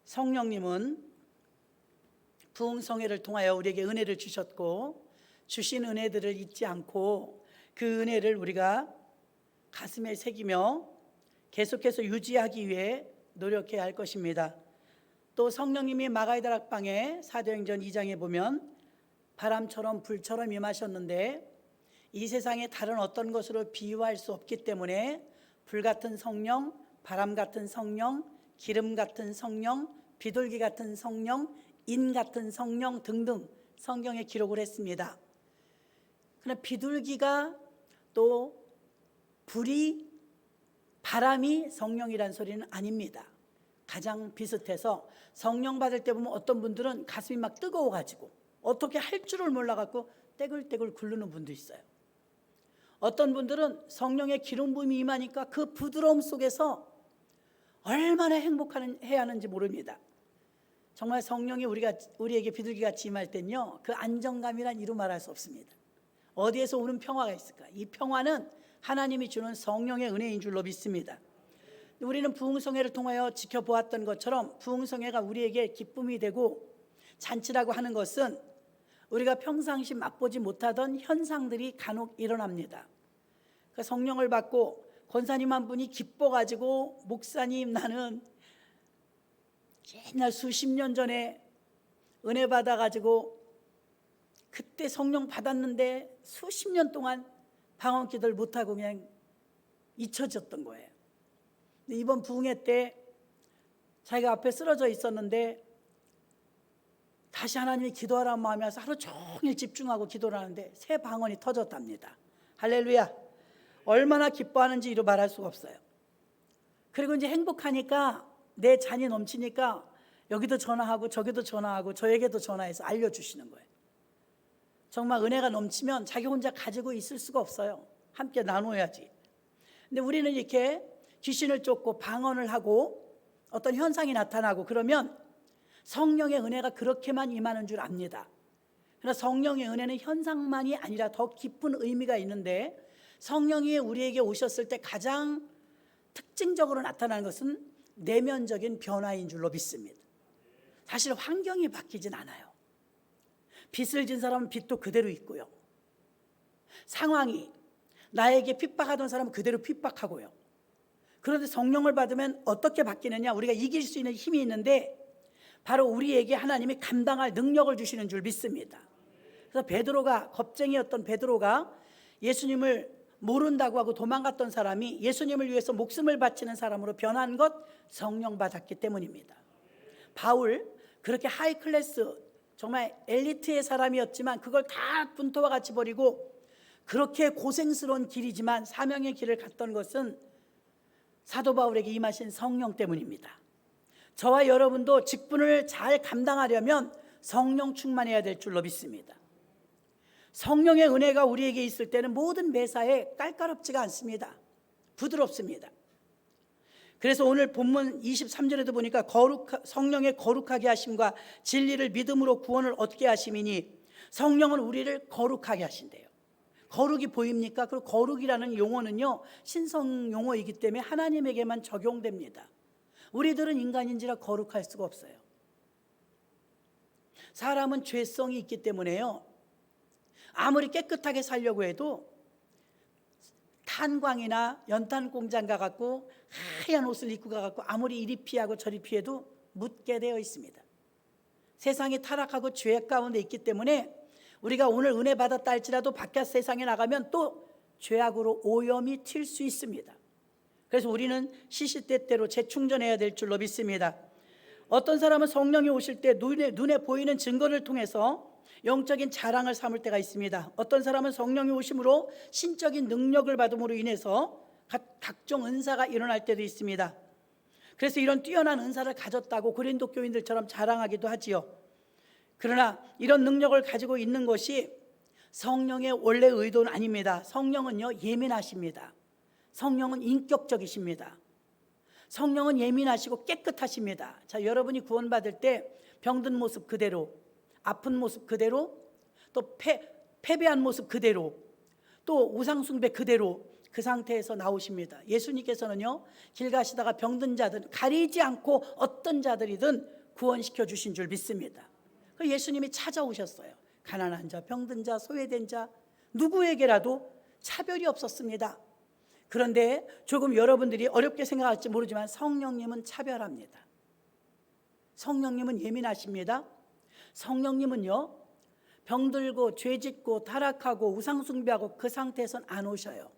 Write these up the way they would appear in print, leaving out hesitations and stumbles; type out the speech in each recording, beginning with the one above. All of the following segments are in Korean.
성령님은 부흥성회를 통하여 우리에게 은혜를 주셨고, 주신 은혜들을 잊지 않고 그 은혜를 우리가 가슴에 새기며 계속해서 유지하기 위해 노력해야 할 것입니다. 또 성령님이 마가의 다락방에 사도행전 2장에 보면 바람처럼 불처럼 임하셨는데 이 세상에 다른 어떤 것으로 비유할 수 없기 때문에 불같은 성령, 바람 같은 성령, 기름 같은 성령, 비둘기 같은 성령, 인 같은 성령 등등 성경에 기록을 했습니다. 그러나 비둘기가 또 불이, 바람이 성령이란 소리는 아닙니다. 가장 비슷해서 성령 받을 때 보면 어떤 분들은 가슴이 막 뜨거워가지고 어떻게 할 줄을 몰라갖고 떼굴떼굴 굴르는 분도 있어요. 어떤 분들은 성령의 기름 부음이 임하니까 그 부드러움 속에서 얼마나 행복해야 하는지 모릅니다. 정말 성령이 우리에게 비둘기같이 임할 땐요, 그 안정감이란 이루 말할 수 없습니다. 어디에서 오는 평화가 있을까? 이 평화는 하나님이 주는 성령의 은혜인 줄로 믿습니다. 우리는 부흥성회를 통하여 지켜보았던 것처럼 부흥성회가 우리에게 기쁨이 되고 잔치라고 하는 것은 우리가 평상시 맛보지 못하던 현상들이 간혹 일어납니다. 그 성령을 받고 권사님 한 분이 기뻐가지고 목사님 나는 옛날 수십 년 전에 은혜 받아가지고 그때 성령 받았는데 수십 년 동안 방언 기도를 못하고 그냥 잊혀졌던 거예요. 근데 이번 부흥회 때 자기가 앞에 쓰러져 있었는데 다시 하나님이 기도하라는 마음이 와서 하루 종일 집중하고 기도를 하는데 새 방언이 터졌답니다. 할렐루야. 얼마나 기뻐하는지 이루 말할 수가 없어요. 그리고 이제 행복하니까 내 잔이 넘치니까 여기도 전화하고 저기도 전화하고 저에게도 전화해서 알려주시는 거예요. 정말 은혜가 넘치면 자기 혼자 가지고 있을 수가 없어요. 함께 나눠야지. 근데 우리는 이렇게 귀신을 쫓고 방언을 하고 어떤 현상이 나타나고 그러면 성령의 은혜가 그렇게만 임하는 줄 압니다. 그러나 성령의 은혜는 현상만이 아니라 더 깊은 의미가 있는데 성령이 우리에게 오셨을 때 가장 특징적으로 나타나는 것은 내면적인 변화인 줄로 믿습니다. 사실 환경이 바뀌진 않아요. 빚을 진 사람은 빚도 그대로 있고요. 상황이 나에게 핍박하던 사람은 그대로 핍박하고요. 그런데 성령을 받으면 어떻게 바뀌느냐? 우리가 이길 수 있는 힘이 있는데 바로 우리에게 하나님이 감당할 능력을 주시는 줄 믿습니다. 그래서 베드로가, 겁쟁이였던 베드로가 예수님을 모른다고 하고 도망갔던 사람이 예수님을 위해서 목숨을 바치는 사람으로 변한 것 성령 받았기 때문입니다. 바울, 그렇게 하이클래스 정말 엘리트의 사람이었지만 그걸 다 분토와 같이 버리고 그렇게 고생스러운 길이지만 사명의 길을 갔던 것은 사도 바울에게 임하신 성령 때문입니다. 저와 여러분도 직분을 잘 감당하려면 성령 충만해야 될 줄로 믿습니다. 성령의 은혜가 우리에게 있을 때는 모든 매사에 깔깔없지가 않습니다. 부드럽습니다. 그래서 오늘 본문 23절에도 보니까 성령의 거룩하게 하심과 진리를 믿음으로 구원을 얻게 하심이니 성령은 우리를 거룩하게 하신대요. 거룩이 보입니까? 그 거룩이라는 용어는요, 신성 용어이기 때문에 하나님에게만 적용됩니다. 우리들은 인간인지라 거룩할 수가 없어요. 사람은 죄성이 있기 때문에요, 아무리 깨끗하게 살려고 해도 탄광이나 연탄 공장 가갖고 하얀 옷을 입고 가갖고 아무리 이리 피하고 저리 피해도 묻게 되어 있습니다. 세상이 타락하고 죄 가운데 있기 때문에 우리가 오늘 은혜 받았다 할지라도 바깥 세상에 나가면 또 죄악으로 오염이 튈 수 있습니다. 그래서 우리는 시시때때로 재충전해야 될 줄로 믿습니다. 어떤 사람은 성령이 오실 때 눈에 보이는 증거를 통해서 영적인 자랑을 삼을 때가 있습니다. 어떤 사람은 성령이 오심으로 신적인 능력을 받음으로 인해서 각종 은사가 일어날 때도 있습니다. 그래서 이런 뛰어난 은사를 가졌다고 고린도 교인들처럼 자랑하기도 하지요. 그러나 이런 능력을 가지고 있는 것이 성령의 원래 의도는 아닙니다. 성령은요, 예민하십니다. 성령은 인격적이십니다. 성령은 예민하시고 깨끗하십니다. 자, 여러분이 구원받을 때 병든 모습 그대로, 아픈 모습 그대로, 또 패배한 모습 그대로, 또 우상숭배 그대로 그 상태에서 나오십니다. 예수님께서는요, 길 가시다가 병든 자들 가리지 않고 어떤 자들이든 구원시켜 주신 줄 믿습니다. 그 예수님이 찾아오셨어요. 가난한 자, 병든 자, 소외된 자 누구에게라도 차별이 없었습니다. 그런데 조금 여러분들이 어렵게 생각할지 모르지만 성령님은 차별합니다. 성령님은 예민하십니다. 성령님은요, 병들고 죄짓고 타락하고 우상숭배하고 그 상태에선 안 오셔요.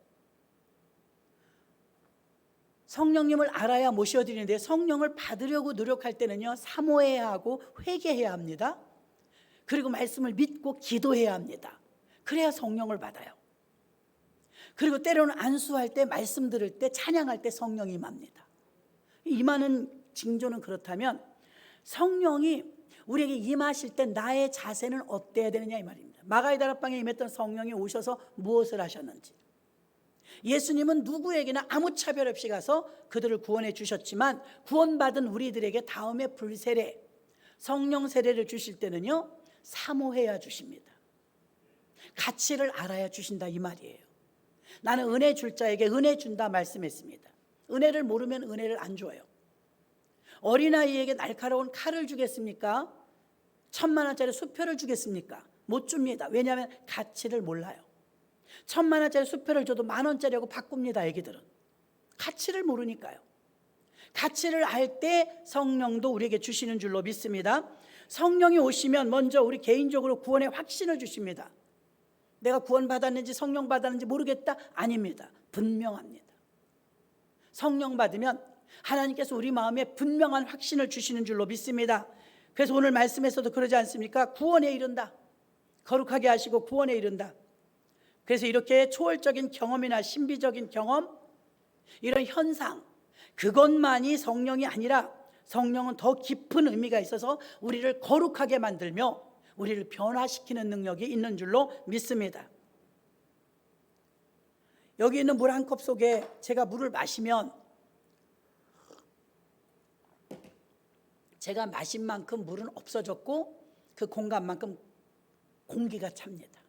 성령님을 알아야 모셔드리는데 성령을 받으려고 노력할 때는요, 사모해야 하고 회개해야 합니다. 그리고 말씀을 믿고 기도해야 합니다. 그래야 성령을 받아요. 그리고 때로는 안수할 때, 말씀 들을 때, 찬양할 때 성령이 임합니다. 임하는 징조는 그렇다면 성령이 우리에게 임하실 때 나의 자세는 어때야 되느냐 이 말입니다. 마가의 다락방에 임했던 성령이 오셔서 무엇을 하셨는지, 예수님은 누구에게나 아무 차별 없이 가서 그들을 구원해 주셨지만 구원받은 우리들에게 다음에 불세례, 성령 세례를 주실 때는요, 사모해야 주십니다. 가치를 알아야 주신다 이 말이에요. 나는 은혜 줄 자에게 은혜 준다 말씀했습니다. 은혜를 모르면 은혜를 안 줘요. 어린아이에게 날카로운 칼을 주겠습니까? 1,000,000원짜리 수표를 주겠습니까? 못 줍니다. 왜냐하면 가치를 몰라요. 1,000,000원짜리 수표를 줘도 10,000원짜리하고 바꿉니다. 애기들은 가치를 모르니까요. 가치를 알 때 성령도 우리에게 주시는 줄로 믿습니다. 성령이 오시면 먼저 우리 개인적으로 구원의 확신을 주십니다. 내가 구원받았는지 성령 받았는지 모르겠다? 아닙니다. 분명합니다. 성령 받으면 하나님께서 우리 마음에 분명한 확신을 주시는 줄로 믿습니다. 그래서 오늘 말씀에서도 그러지 않습니까? 구원에 이른다. 거룩하게 하시고 구원에 이른다. 그래서 이렇게 초월적인 경험이나 신비적인 경험, 이런 현상, 그것만이 성령이 아니라 성령은 더 깊은 의미가 있어서 우리를 거룩하게 만들며 우리를 변화시키는 능력이 있는 줄로 믿습니다. 여기 있는 물 한 컵 속에 제가 물을 마시면 제가 마신 만큼 물은 없어졌고 그 공간만큼 공기가 찹니다.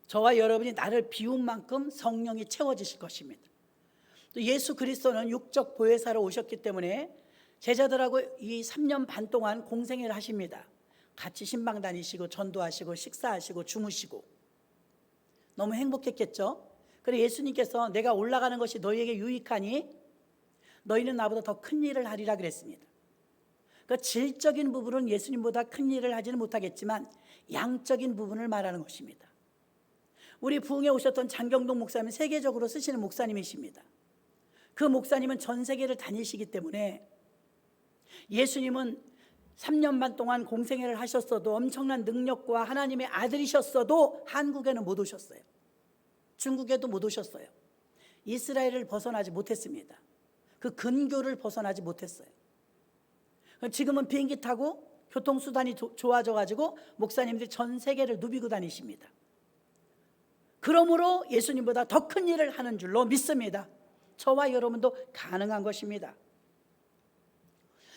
저와 여러분이 나를 비운 만큼 성령이 채워지실 것입니다. 또 예수 그리스도는 육적 보혜사로 오셨기 때문에 제자들하고 이 3년 반 동안 공생애를 하십니다. 같이 신방 다니시고 전도하시고 식사하시고 주무시고 너무 행복했겠죠. 그래 예수님께서 내가 올라가는 것이 너희에게 유익하니 너희는 나보다 더 큰 일을 하리라 그랬습니다. 그 질적인 부분은 예수님보다 큰 일을 하지는 못하겠지만 양적인 부분을 말하는 것입니다. 우리 부흥에 오셨던 장경동 목사님은 세계적으로 쓰시는 목사님이십니다. 그 목사님은 전 세계를 다니시기 때문에 예수님은 3년 반 동안 공생애를 하셨어도 엄청난 능력과 하나님의 아들이셨어도 한국에는 못 오셨어요. 중국에도 못 오셨어요. 이스라엘을 벗어나지 못했습니다. 그 근교를 벗어나지 못했어요. 지금은 비행기 타고 교통수단이 좋아져가지고 목사님들이 전 세계를 누비고 다니십니다. 그러므로 예수님보다 더 큰 일을 하는 줄로 믿습니다. 저와 여러분도 가능한 것입니다.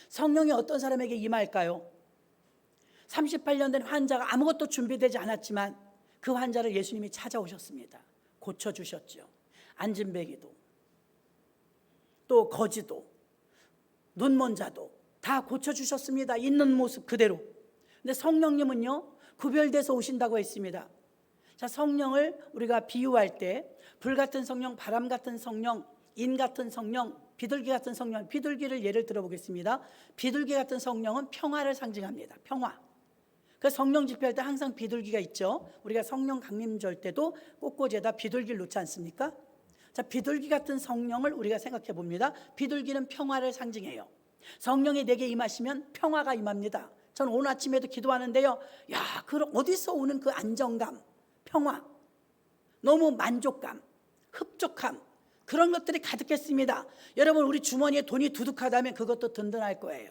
성령이 어떤 사람에게 임할까요? 38년 된 환자가 아무것도 준비되지 않았지만 그 환자를 예수님이 찾아오셨습니다. 고쳐주셨죠. 안진뱅이도 또 거지도 눈먼 자도 다 고쳐주셨습니다. 있는 모습 그대로. 근데 성령님은요 구별돼서 오신다고 했습니다. 자, 성령을 우리가 비유할 때 불같은 성령, 바람 같은 성령, 인 같은 성령, 비둘기 같은 성령, 비둘기를 예를 들어보겠습니다. 비둘기 같은 성령은 평화를 상징합니다. 평화. 그 성령 집회할 때 항상 비둘기가 있죠. 우리가 성령 강림절 때도 꽃꽂이에다 비둘기를 놓지 않습니까? 자, 비둘기 같은 성령을 우리가 생각해 봅니다. 비둘기는 평화를 상징해요. 성령이 내게 임하시면 평화가 임합니다. 전 오늘 아침에도 기도하는데요. 야, 그럼 어디서 오는 그 안정감, 평화, 너무 만족감, 흡족함, 그런 것들이 가득했습니다. 여러분, 우리 주머니에 돈이 두둑하다면 그것도 든든할 거예요.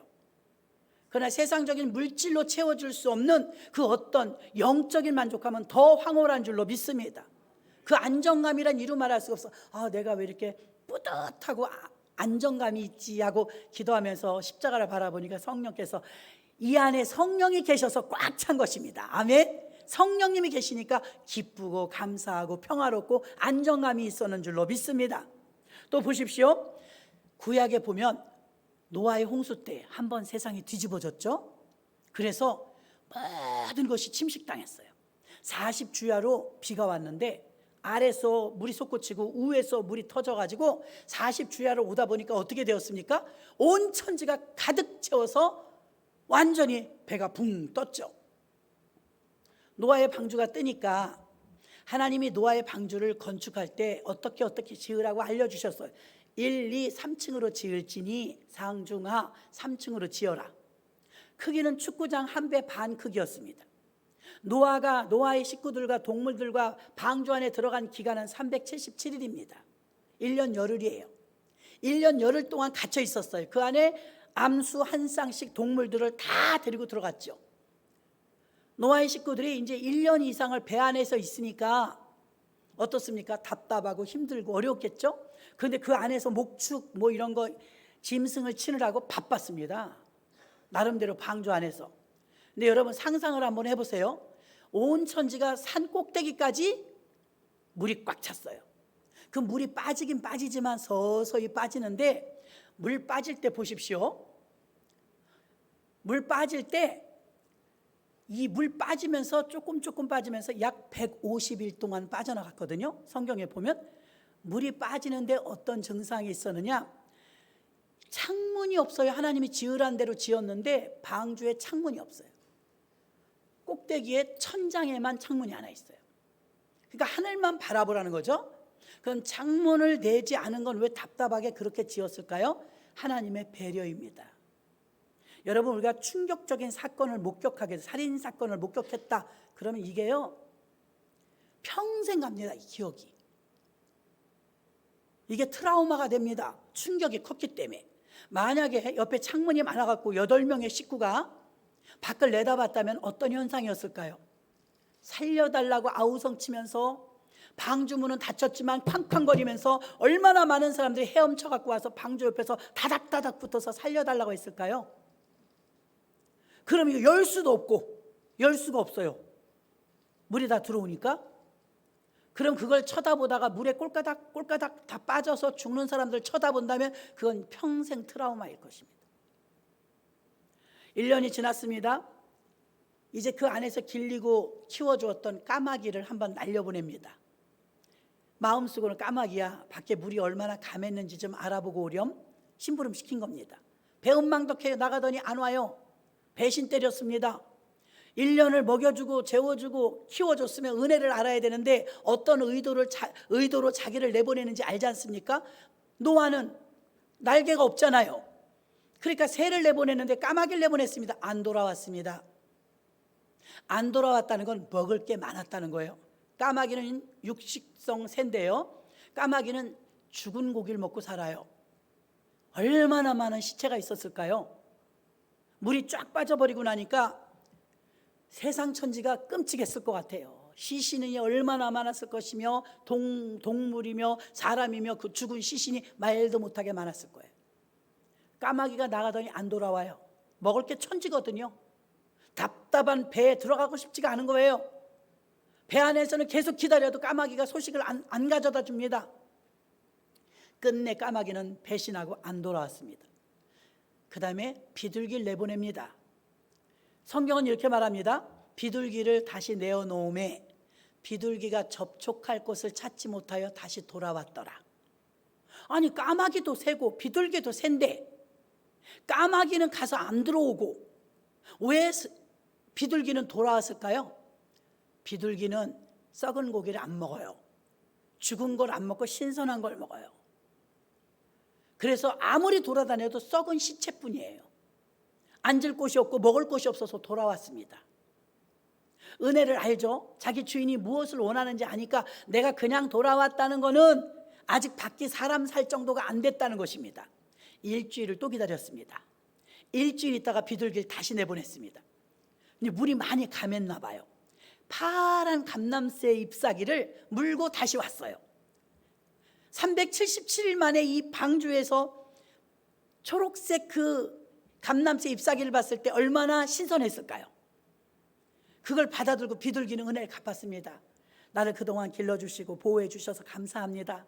그러나 세상적인 물질로 채워줄 수 없는 그 어떤 영적인 만족감은 더 황홀한 줄로 믿습니다. 그 안정감이란 이루 말할 수가 없어. 아, 내가 왜 이렇게 뿌듯하고 안정감이 있지 하고 기도하면서 십자가를 바라보니까 성령께서 이 안에 성령이 계셔서 꽉 찬 것입니다. 아멘. 성령님이 계시니까 기쁘고 감사하고 평화롭고 안정감이 있었는 줄로 믿습니다. 또 보십시오. 구약에 보면 노아의 홍수 때 한번 세상이 뒤집어졌죠. 그래서 모든 것이 침식당했어요. 40주야로 비가 왔는데 아래서 물이 솟구치고 우에서 물이 터져가지고 40주야로 오다 보니까 어떻게 되었습니까? 온 천지가 가득 채워서 완전히 배가 붕 떴죠. 노아의 방주가 뜨니까 하나님이 노아의 방주를 건축할 때 어떻게 지으라고 알려주셨어요. 1, 2, 3층으로 지을지니 상중하 3층으로 지어라. 크기는 축구장 1배 반 크기였습니다. 노아가 노아의 식구들과 동물들과 방주 안에 들어간 기간은 377일입니다. 1년 열흘이에요. 1년 열흘 동안 갇혀 있었어요. 그 안에 암수 한 쌍씩 동물들을 다 데리고 들어갔죠. 노아의 식구들이 이제 1년 이상을 배 안에서 있으니까 어떻습니까? 답답하고 힘들고 어려웠겠죠? 그런데 그 안에서 목축 뭐 이런 거 짐승을 치느라고 바빴습니다. 나름대로 방주 안에서. 근데 여러분 상상을 한번 해보세요. 온 천지가 산 꼭대기까지 물이 꽉 찼어요. 그 물이 빠지긴 빠지지만 서서히 빠지는데 물 빠질 때 보십시오. 물 빠질 때 이 물 빠지면서 조금 빠지면서 약 150일 동안 빠져나갔거든요. 성경에 보면 물이 빠지는데 어떤 증상이 있었느냐? 창문이 없어요. 하나님이 지으란 대로 지었는데 방주에 창문이 없어요. 꼭대기에 천장에만 창문이 하나 있어요. 그러니까 하늘만 바라보라는 거죠. 그럼 창문을 내지 않은 건 왜 답답하게 그렇게 지었을까요? 하나님의 배려입니다. 여러분 우리가 충격적인 사건을 목격하게 살인 사건을 목격했다 그러면 이게요 평생 갑니다. 이 기억이. 이게 트라우마가 됩니다. 충격이 컸기 때문에. 만약에 옆에 창문이 많아갖고 8명의 식구가 밖을 내다봤다면 어떤 현상이었을까요? 살려달라고 아우성치면서 방주문은 닫혔지만 쾅쾅거리면서 얼마나 많은 사람들이 헤엄쳐 갖고 와서 방주 옆에서 다닥다닥 붙어서 살려달라고 했을까요? 그럼 이거 열 수도 없고 열 수가 없어요. 물이 다 들어오니까. 그럼 그걸 쳐다보다가 물에 꼴까닥 다 빠져서 죽는 사람들 쳐다본다면 그건 평생 트라우마일 것입니다. 1년이 지났습니다. 이제 그 안에서 길리고 키워주었던 까마귀를 한번 날려보냅니다. 마음속으로는 까마귀야 밖에 물이 얼마나 감했는지 좀 알아보고 오렴 심부름 시킨 겁니다. 배은망덕해 나가더니 안 와요. 배신 때렸습니다. 1년을 먹여주고 재워주고 키워줬으면 은혜를 알아야 되는데 어떤 의도로 자기를 내보내는지 알지 않습니까? 노아는 날개가 없잖아요. 그러니까 새를 내보냈는데 까마귀를 내보냈습니다. 안 돌아왔습니다. 안 돌아왔다는 건 먹을 게 많았다는 거예요. 까마귀는 육식성 새인데요, 까마귀는 죽은 고기를 먹고 살아요. 얼마나 많은 시체가 있었을까요? 물이 쫙 빠져버리고 나니까 세상 천지가 끔찍했을 것 같아요. 시신이 얼마나 많았을 것이며 동물이며 사람이며 그 죽은 시신이 말도 못하게 많았을 거예요. 까마귀가 나가더니 안 돌아와요. 먹을 게 천지거든요. 답답한 배에 들어가고 싶지가 않은 거예요. 배 안에서는 계속 기다려도 까마귀가 소식을 안 가져다 줍니다. 끝내 까마귀는 배신하고 안 돌아왔습니다. 그 다음에 비둘기를 내보냅니다. 성경은 이렇게 말합니다. 비둘기를 다시 내어놓음에 비둘기가 접촉할 곳을 찾지 못하여 다시 돌아왔더라. 아니 까마귀도 새고 비둘기도 샌데 까마귀는 가서 안 들어오고 왜 비둘기는 돌아왔을까요? 비둘기는 썩은 고기를 안 먹어요. 죽은 걸 안 먹고 신선한 걸 먹어요. 그래서 아무리 돌아다녀도 썩은 시체뿐이에요. 앉을 곳이 없고 먹을 곳이 없어서 돌아왔습니다. 은혜를 알죠? 자기 주인이 무엇을 원하는지 아니까 내가 그냥 돌아왔다는 것은 아직 밖에 사람 살 정도가 안 됐다는 것입니다. 일주일을 또 기다렸습니다. 일주일 있다가 비둘기를 다시 내보냈습니다. 근데 물이 많이 감했나 봐요. 파란 감람새 잎사귀를 물고 다시 왔어요. 377일 만에 이 방주에서 초록색 그 감람새 잎사귀를 봤을 때 얼마나 신선했을까요? 그걸 받아들고 비둘기는 은혜를 갚았습니다. 나를 그동안 길러주시고 보호해 주셔서 감사합니다.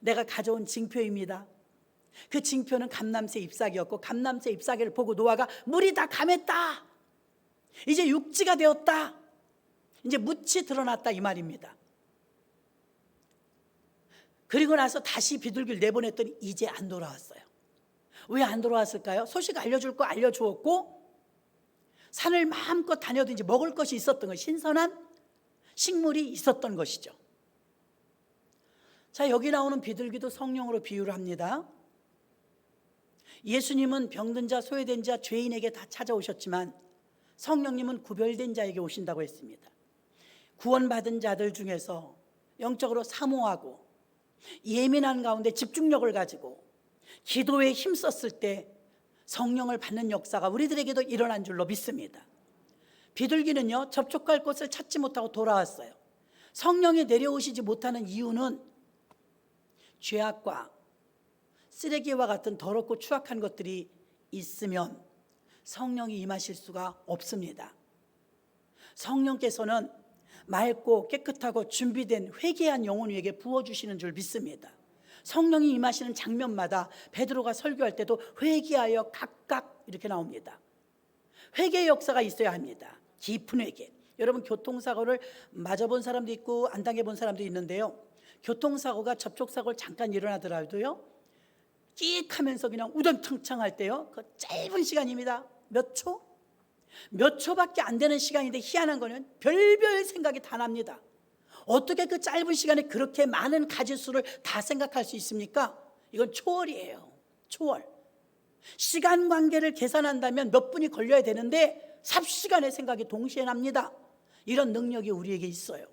내가 가져온 징표입니다. 그 징표는 감람새 잎사귀였고, 감람새 잎사귀를 보고 노아가 물이 다 감했다, 이제 육지가 되었다, 이제 묻이 드러났다, 이 말입니다. 그리고 나서 다시 비둘기를 내보냈더니 이제 안 돌아왔어요. 왜 안 돌아왔을까요? 소식 알려줄 거 알려주었고, 산을 마음껏 다녀도 이제 먹을 것이 있었던 것, 신선한 식물이 있었던 것이죠. 자, 여기 나오는 비둘기도 성령으로 비유를 합니다. 예수님은 병든 자, 소외된 자, 죄인에게 다 찾아오셨지만 성령님은 구별된 자에게 오신다고 했습니다. 구원받은 자들 중에서 영적으로 사모하고 예민한 가운데 집중력을 가지고 기도에 힘썼을 때 성령을 받는 역사가 우리들에게도 일어난 줄로 믿습니다. 비둘기는요, 접촉할 곳을 찾지 못하고 돌아왔어요. 성령이 내려오시지 못하는 이유는 죄악과 쓰레기와 같은 더럽고 추악한 것들이 있으면 성령이 임하실 수가 없습니다. 성령께서는 맑고 깨끗하고 준비된 회개한 영혼 위에게 부어주시는 줄 믿습니다. 성령이 임하시는 장면마다 베드로가 설교할 때도 회개하여 각각 이렇게 나옵니다. 회개의 역사가 있어야 합니다. 깊은 회개. 여러분, 교통사고를 맞아본 사람도 있고 안 당해본 사람도 있는데요, 교통사고가 접촉사고를 잠깐 일어나더라도요, 끼익 하면서 그냥 우당탕창 할 때요, 그 짧은 시간입니다. 몇 초? 몇 초밖에 안 되는 시간인데 희한한 거는 별별 생각이 다 납니다. 어떻게 그 짧은 시간에 그렇게 많은 가지수를 다 생각할 수 있습니까? 이건 초월이에요. 초월. 시간 관계를 계산한다면 몇 분이 걸려야 되는데 삽시간에 생각이 동시에 납니다. 이런 능력이 우리에게 있어요.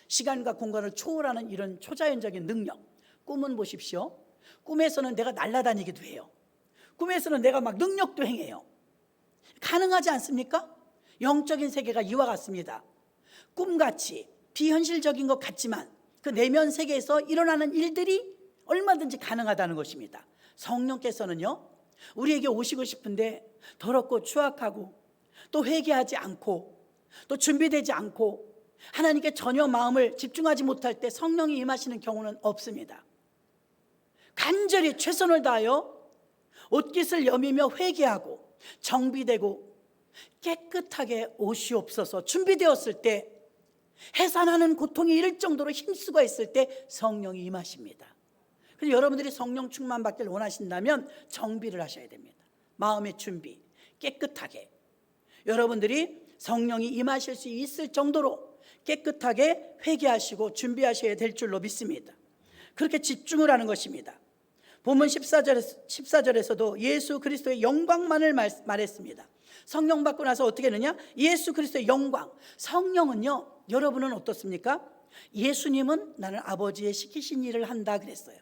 시간과 공간을 초월하는 이런 초자연적인 능력. 꿈은 보십시오. 꿈에서는 내가 날아다니기도 해요. 꿈에서는 내가 막 능력도 행해요. 가능하지 않습니까? 영적인 세계가 이와 같습니다. 꿈같이 비현실적인 것 같지만 그 내면 세계에서 일어나는 일들이 얼마든지 가능하다는 것입니다. 성령께서는요, 우리에게 오시고 싶은데 더럽고 추악하고 또 회개하지 않고 또 준비되지 않고 하나님께 전혀 마음을 집중하지 못할 때 성령이 임하시는 경우는 없습니다. 간절히 최선을 다하여 옷깃을 여미며 회개하고 정비되고 깨끗하게 오시옵소서 준비되었을 때, 해산하는 고통이 이를 정도로 힘쓰고 있을 때 성령이 임하십니다. 그래서 여러분들이 성령 충만 받기를 원하신다면 정비를 하셔야 됩니다. 마음의 준비, 깨끗하게 여러분들이 성령이 임하실 수 있을 정도로 깨끗하게 회개하시고 준비하셔야 될 줄로 믿습니다. 그렇게 집중을 하는 것입니다. 본문 14절에서도 예수 그리스도의 영광만을 말했습니다. 성령 받고 나서 어떻게 하느냐? 예수 그리스도의 영광. 성령은요, 여러분은 어떻습니까? 예수님은 나는 아버지의 시키신 일을 한다 그랬어요.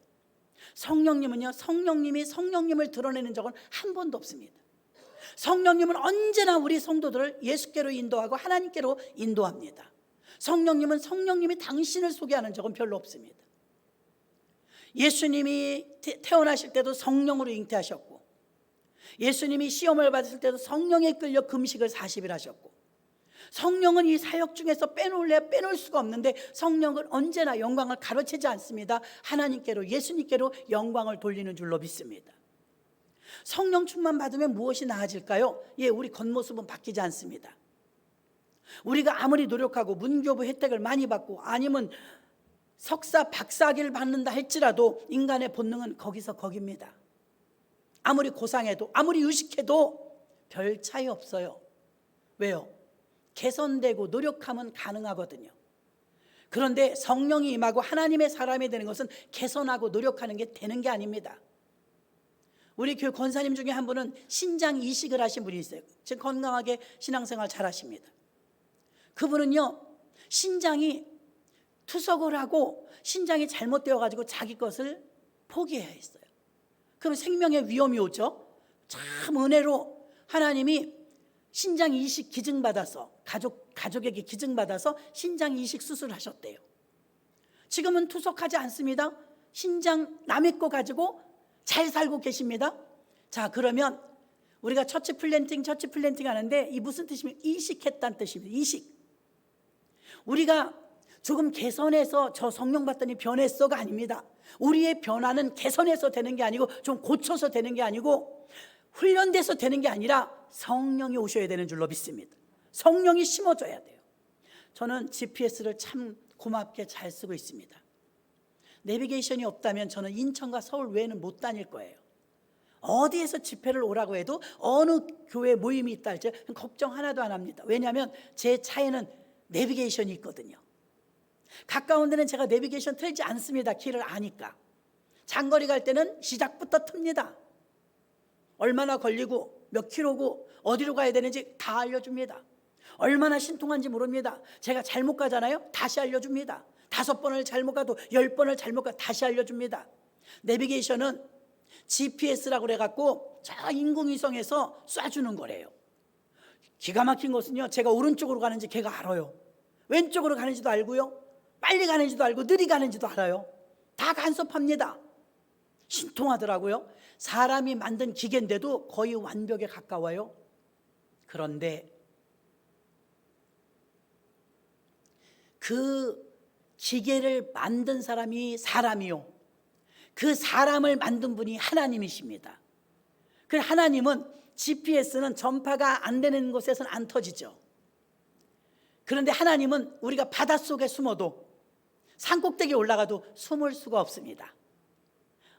성령님은요, 성령님이 성령님을 드러내는 적은 한 번도 없습니다. 성령님은 언제나 우리 성도들을 예수께로 인도하고 하나님께로 인도합니다. 성령님은 성령님이 당신을 소개하는 적은 별로 없습니다. 예수님이 태어나실 때도 성령으로 잉태하셨고, 예수님이 시험을 받으실 때도 성령에 끌려 금식을 40일 하셨고, 성령은 이 사역 중에서 빼놓을 수가 없는데 성령은 언제나 영광을 가로채지 않습니다. 하나님께로, 예수님께로 영광을 돌리는 줄로 믿습니다. 성령 충만 받으면 무엇이 나아질까요? 우리 겉모습은 바뀌지 않습니다. 우리가 아무리 노력하고 문교부 혜택을 많이 받고 아니면 석사, 박사학위를 받는다 할지라도 인간의 본능은 거기서 거깁니다. 아무리 고상해도 아무리 유식해도 별 차이 없어요. 왜요? 개선되고 노력하면 가능하거든요. 그런데 성령이 임하고 하나님의 사람이 되는 것은 개선하고 노력하는 게 되는 게 아닙니다. 우리 교회 권사님 중에 한 분은 신장 이식을 하신 분이 있어요. 지금 건강하게 신앙생활 잘 하십니다. 그분은요, 신장이 투석을 하고 신장이 잘못되어 가지고 자기 것을 포기해야 했어요. 그럼 생명의 위험이 오죠. 참 은혜로 하나님이 신장 이식 기증받아서 가족에게 기증받아서 신장 이식 수술을 하셨대요. 지금은 투석하지 않습니다. 신장 남의 거 가지고 잘 살고 계십니다. 자, 그러면 우리가 처치 플랜팅 하는데 이 무슨 뜻이면 이식했다는 뜻입니다. 이식. 우리가 조금 개선해서 저 성령 받더니 변했어가 아닙니다. 우리의 변화는 개선해서 되는 게 아니고 좀 고쳐서 되는 게 아니고 훈련돼서 되는 게 아니라 성령이 오셔야 되는 줄로 믿습니다. 성령이 심어줘야 돼요. 저는 GPS를 참 고맙게 잘 쓰고 있습니다. 내비게이션이 없다면 저는 인천과 서울 외에는 못 다닐 거예요. 어디에서 집회를 오라고 해도 어느 교회 모임이 있다 할지 걱정 하나도 안 합니다. 왜냐하면 제 차에는 내비게이션이 있거든요. 가까운 데는 제가 내비게이션 틀지 않습니다. 길을 아니까. 장거리 갈 때는 시작부터 틉니다. 얼마나 걸리고 몇 킬로고 어디로 가야 되는지 다 알려줍니다. 얼마나 신통한지 모릅니다. 제가 잘못 가잖아요. 다시 알려줍니다. 5번을 잘못 가도 10번을 잘못 가도 다시 알려줍니다. 내비게이션은 GPS라고 그래갖고 저 인공위성에서 쏴주는 거래요. 기가 막힌 것은요, 제가 오른쪽으로 가는지 걔가 알아요. 왼쪽으로 가는지도 알고요, 빨리 가는지도 알고 느리 가는지도 알아요. 다 간섭합니다. 신통하더라고요. 사람이 만든 기계인데도 거의 완벽에 가까워요. 그런데 그 기계를 만든 사람이 사람이요, 그 사람을 만든 분이 하나님이십니다. 그 하나님은 GPS는 전파가 안 되는 곳에서는 안 터지죠. 그런데 하나님은 우리가 바닷속에 숨어도 산꼭대기에 올라가도 숨을 수가 없습니다.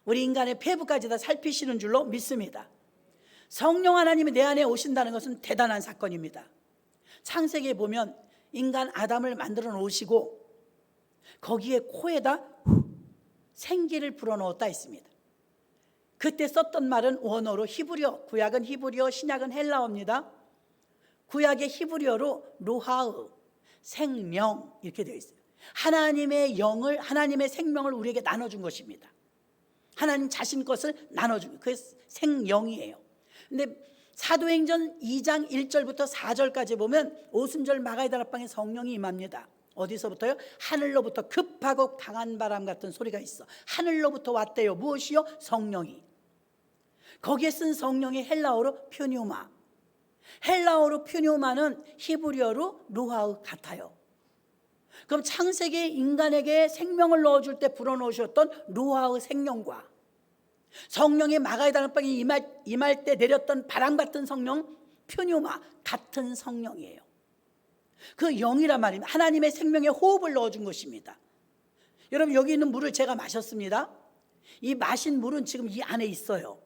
우리 인간의 폐부까지 다 살피시는 줄로 믿습니다. 성령 하나님이 내 안에 오신다는 것은 대단한 사건입니다. 창세기에 보면 인간 아담을 만들어 놓으시고 거기에 코에다 생기를 불어넣었다 했습니다. 그때 썼던 말은 원어로 히브리어, 구약은 히브리어, 신약은 헬라어입니다. 구약의 히브리어로 루하흐, 생명 이렇게 되어 있어요. 하나님의 영을, 하나님의 생명을 우리에게 나눠준 것입니다. 하나님 자신 것을 나눠준, 그게 생명이에요. 근데 사도행전 2장 1절부터 4절까지 보면 오순절 마가의 다락방에 성령이 임합니다. 어디서부터요? 하늘로부터 급하고 강한 바람 같은 소리가 있어. 하늘로부터 왔대요. 무엇이요? 성령이. 거기에 쓴 성령이 헬라어로 퓨뉴마. 헬라어로 퓨뉴마는 히브리어로 루하흐 같아요. 그럼 창세기에 인간에게 생명을 넣어줄 때 불어넣으셨던 루하흐 생명과 성령의 마가의 다락방에 임할 때 내렸던 바람 같은 성령 퓨뉴마 같은 성령이에요. 그 영이란 말입니다. 하나님의 생명에 호흡을 넣어준 것입니다. 여러분, 여기 있는 물을 제가 마셨습니다. 이 마신 물은 지금 이 안에 있어요.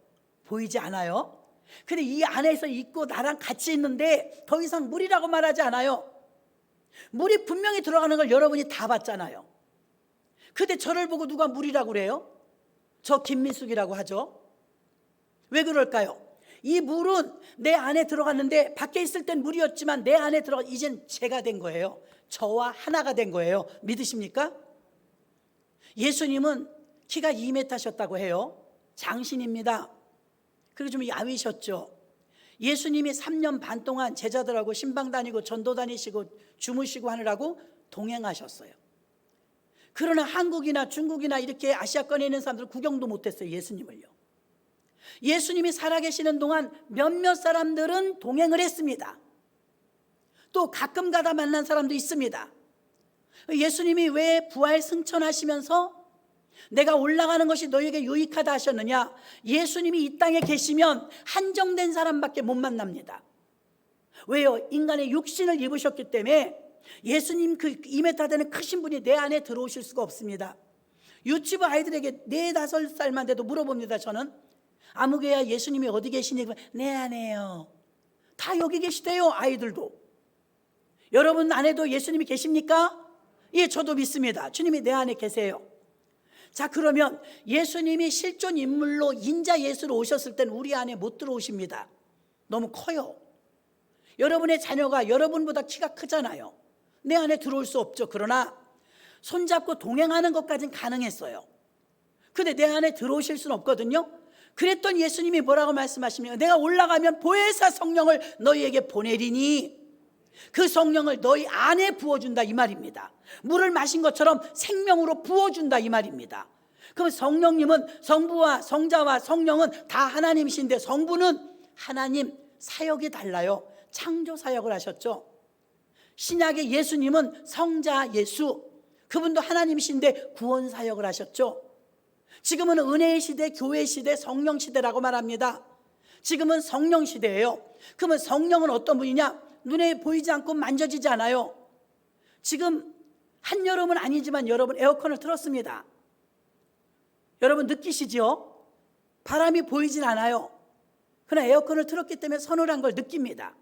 보이지 않아요? 근데 이 안에서 있고 나랑 같이 있는데 더 이상 물이라고 말하지 않아요. 물이 분명히 들어가는 걸 여러분이 다 봤잖아요. 근데 저를 보고 누가 물이라고 그래요? 저 김미숙이라고 하죠. 왜 그럴까요? 이 물은 내 안에 들어갔는데 밖에 있을 땐 물이었지만 내 안에 들어가 이젠 제가 된 거예요. 저와 하나가 된 거예요. 믿으십니까? 예수님은 키가 2m셨다고 해요. 장신입니다. 그리고 좀 야위셨죠. 예수님이 3년 반 동안 제자들하고 신방 다니고 전도 다니시고 주무시고 하느라고 동행하셨어요. 그러나 한국이나 중국이나 이렇게 아시아권에 있는 사람들은 구경도 못했어요. 예수님을요. 예수님이 살아계시는 동안 몇몇 사람들은 동행을 했습니다. 또 가끔 가다 만난 사람도 있습니다. 예수님이 왜 부활 승천하시면서 내가 올라가는 것이 너에게 유익하다 하셨느냐? 예수님이 이 땅에 계시면 한정된 사람밖에 못 만납니다. 왜요? 인간의 육신을 입으셨기 때문에 예수님 그 2m 되는 크신 분이 내 안에 들어오실 수가 없습니다. 유치부 아이들에게 4, 5살만 돼도 물어봅니다. 저는 아무개야 예수님이 어디 계시니? 내 안에요. 다 여기 계시대요. 아이들도. 여러분 안에도 예수님이 계십니까? 예, 저도 믿습니다. 주님이 내 안에 계세요. 자, 그러면 예수님이 실존 인물로 인자 예수로 오셨을 땐 우리 안에 못 들어오십니다. 너무 커요. 여러분의 자녀가 여러분보다 키가 크잖아요. 내 안에 들어올 수 없죠. 그러나 손잡고 동행하는 것까지는 가능했어요. 근데 내 안에 들어오실 수는 없거든요. 그랬던 예수님이 뭐라고 말씀하십니까? 내가 올라가면 보혜사 성령을 너희에게 보내리니 그 성령을 너희 안에 부어준다 이 말입니다. 물을 마신 것처럼 생명으로 부어준다 이 말입니다. 그럼 성령님은 성부와 성자와 성령은 다 하나님이신데 성부는 하나님 사역이 달라요. 창조 사역을 하셨죠. 신약의 예수님은 성자 예수, 그분도 하나님이신데 구원 사역을 하셨죠. 지금은 은혜의 시대, 교회 시대, 성령 시대라고 말합니다. 지금은 성령 시대예요. 그러면 성령은 어떤 분이냐? 눈에 보이지 않고 만져지지 않아요. 지금 한여름은 아니지만 여러분 에어컨을 틀었습니다. 여러분 느끼시지요? 바람이 보이진 않아요. 그러나 에어컨을 틀었기 때문에 서늘한 걸 느낍니다.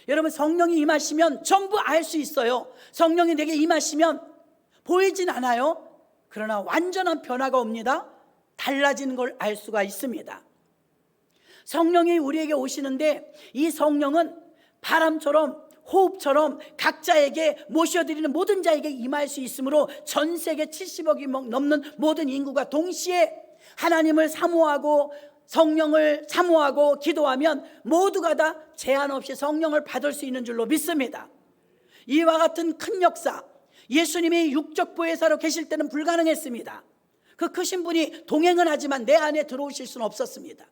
여러분 성령이 임하시면 전부 알 수 있어요. 성령이 내게 임하시면 보이진 않아요. 그러나 완전한 변화가 옵니다. 달라지는 걸 알 수가 있습니다. 성령이 우리에게 오시는데 이 성령은 바람처럼 호흡처럼 각자에게 모셔드리는 모든 자에게 임할 수 있으므로 전 세계 70억이 넘는 모든 인구가 동시에 하나님을 사모하고 성령을 사모하고 기도하면 모두가 다 제한 없이 성령을 받을 수 있는 줄로 믿습니다. 이와 같은 큰 역사, 예수님이 육적 보혜사로 계실 때는 불가능했습니다. 그 크신 분이 동행은 하지만 내 안에 들어오실 수는 없었습니다.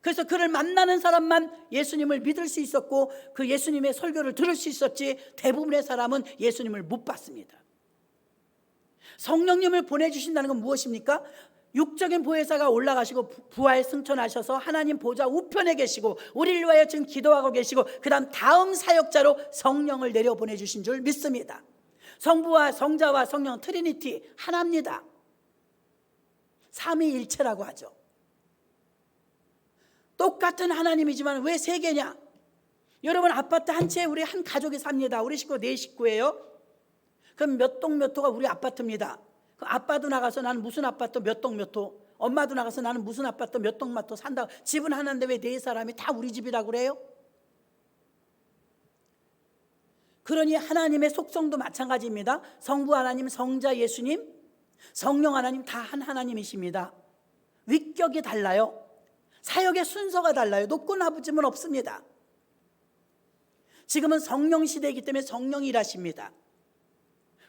그래서 그를 만나는 사람만 예수님을 믿을 수 있었고 그 예수님의 설교를 들을 수 있었지 대부분의 사람은 예수님을 못 봤습니다. 성령님을 보내주신다는 건 무엇입니까? 육적인 보혜사가 올라가시고 부활 승천하셔서 하나님 보좌 우편에 계시고 우리를 위하여 지금 기도하고 계시고 다음 사역자로 성령을 내려 보내주신 줄 믿습니다. 성부와 성자와 성령 트리니티 하나입니다. 삼위일체라고 하죠. 똑같은 하나님이지만 왜 세 개냐? 여러분 아파트 한 채에 우리 한 가족이 삽니다. 우리 식구 네 식구예요. 그럼 몇 동 몇 호가 우리 아파트입니다. 그럼 아빠도 나가서 나는 무슨 아파트 몇 동 몇 호, 엄마도 나가서 나는 무슨 아파트 몇 동 몇 호 산다. 집은 하나인데 왜 네 사람이 다 우리 집이라고 그래요? 그러니 하나님의 속성도 마찬가지입니다. 성부 하나님, 성자 예수님, 성령 하나님 다 한 하나님이십니다. 위격이 달라요. 사역의 순서가 달라요. 높고 낮음은 없습니다. 지금은 성령 시대이기 때문에 성령이 일하십니다.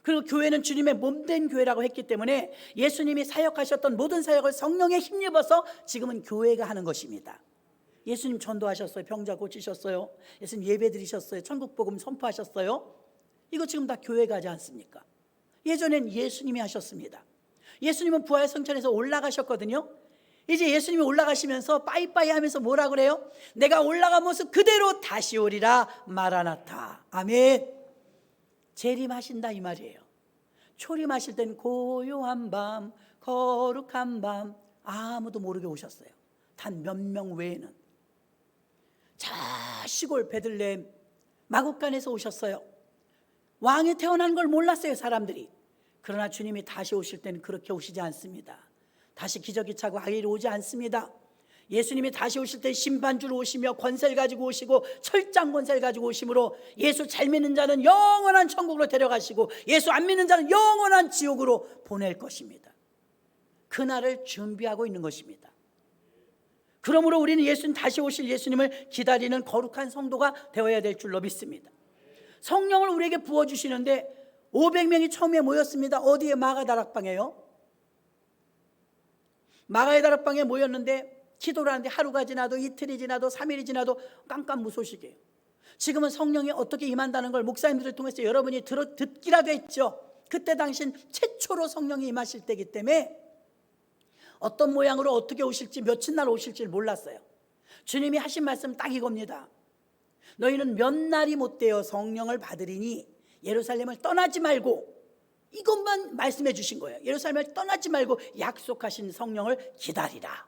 그리고 교회는 주님의 몸된 교회라고 했기 때문에 예수님이 사역하셨던 모든 사역을 성령에 힘입어서 지금은 교회가 하는 것입니다. 예수님 전도하셨어요. 병자 고치셨어요. 예수님 예배 드리셨어요. 천국 복음 선포하셨어요. 이거 지금 다 교회가 하지 않습니까? 예전엔 예수님이 하셨습니다. 예수님은 부활 성천에서 올라가셨거든요. 이제 예수님이 올라가시면서 빠이빠이 하면서 뭐라 그래요? 내가 올라간 모습 그대로 다시 오리라 마라나타. 아멘. 재림하신다 이 말이에요. 초림하실 땐 고요한 밤, 거룩한 밤 아무도 모르게 오셨어요. 단 몇 명 외에는. 자, 시골 베들레헴 마국간에서 오셨어요. 왕이 태어난 걸 몰랐어요, 사람들이. 그러나 주님이 다시 오실 때는 그렇게 오시지 않습니다. 다시 기저귀 차고 아기를 오지 않습니다. 예수님이 다시 오실 때 심판주로 오시며 권세를 가지고 오시고 철장 권세를 가지고 오심으로 예수 잘 믿는 자는 영원한 천국으로 데려가시고 예수 안 믿는 자는 영원한 지옥으로 보낼 것입니다. 그날을 준비하고 있는 것입니다. 그러므로 우리는 예수님 다시 오실 예수님을 기다리는 거룩한 성도가 되어야 될 줄로 믿습니다. 성령을 우리에게 부어주시는데 500명이 처음에 모였습니다. 어디에? 마가다락방에요. 마가의 다락방에 모였는데 기도를 하는데 하루가 지나도 이틀이 지나도 3일이 지나도 깜깜무소식이에요. 지금은 성령이 어떻게 임한다는 걸 목사님들을 통해서 여러분이 듣기라도 했죠. 그때 당신 최초로 성령이 임하실 때이기 때문에 어떤 모양으로 어떻게 오실지 며칠 날 오실지 몰랐어요. 주님이 하신 말씀 딱 이겁니다. 너희는 몇 날이 못되어 성령을 받으리니 예루살렘을 떠나지 말고, 이것만 말씀해 주신 거예요. 예루살렘을 떠나지 말고 약속하신 성령을 기다리라.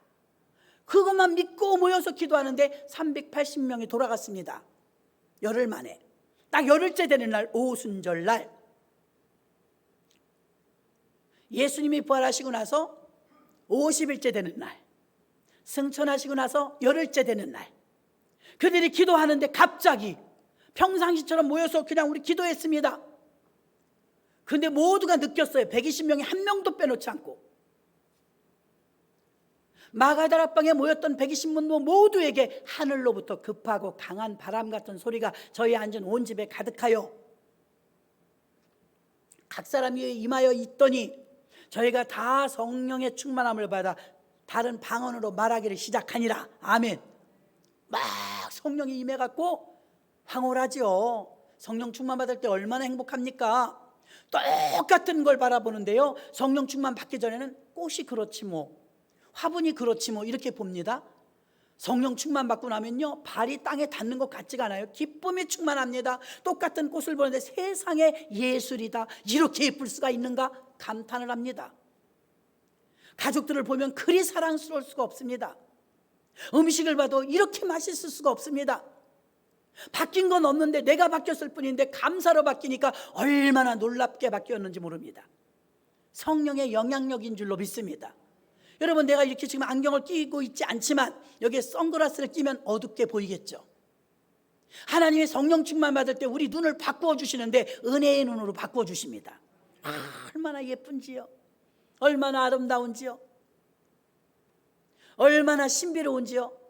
그것만 믿고 모여서 기도하는데 380명이 돌아갔습니다. 열흘 만에. 딱 열흘째 되는 날, 오순절날 예수님이 부활하시고 나서 50일째 되는 날, 승천하시고 나서 열흘째 되는 날, 그들이 기도하는데 갑자기 평상시처럼 모여서 그냥 우리 기도했습니다. 근데 모두가 느꼈어요. 120명이 한 명도 빼놓지 않고. 마가다락방에 모였던 120명 모두에게 하늘로부터 급하고 강한 바람 같은 소리가 저희 앉은 온 집에 가득하여 각 사람 위에 임하여 있더니 저희가 다 성령의 충만함을 받아 다른 방언으로 말하기를 시작하니라. 아멘. 막 성령이 임해갖고 황홀하지요. 성령 충만 받을 때 얼마나 행복합니까? 똑같은 걸 바라보는데요, 성령 충만 받기 전에는 꽃이 그렇지 뭐, 화분이 그렇지 뭐 이렇게 봅니다. 성령 충만 받고 나면요, 발이 땅에 닿는 것 같지가 않아요. 기쁨이 충만합니다. 똑같은 꽃을 보는데 세상에 예술이다, 이렇게 예쁠 수가 있는가 감탄을 합니다. 가족들을 보면 그리 사랑스러울 수가 없습니다. 음식을 봐도 이렇게 맛있을 수가 없습니다. 바뀐 건 없는데 내가 바뀌었을 뿐인데 감사로 바뀌니까 얼마나 놀랍게 바뀌었는지 모릅니다. 성령의 영향력인 줄로 믿습니다. 여러분, 내가 이렇게 지금 안경을 끼고 있지 않지만 여기에 선글라스를 끼면 어둡게 보이겠죠. 하나님의 성령 충만 받을 때 우리 눈을 바꾸어 주시는데 은혜의 눈으로 바꾸어 주십니다. 얼마나 예쁜지요, 얼마나 아름다운지요, 얼마나 신비로운지요.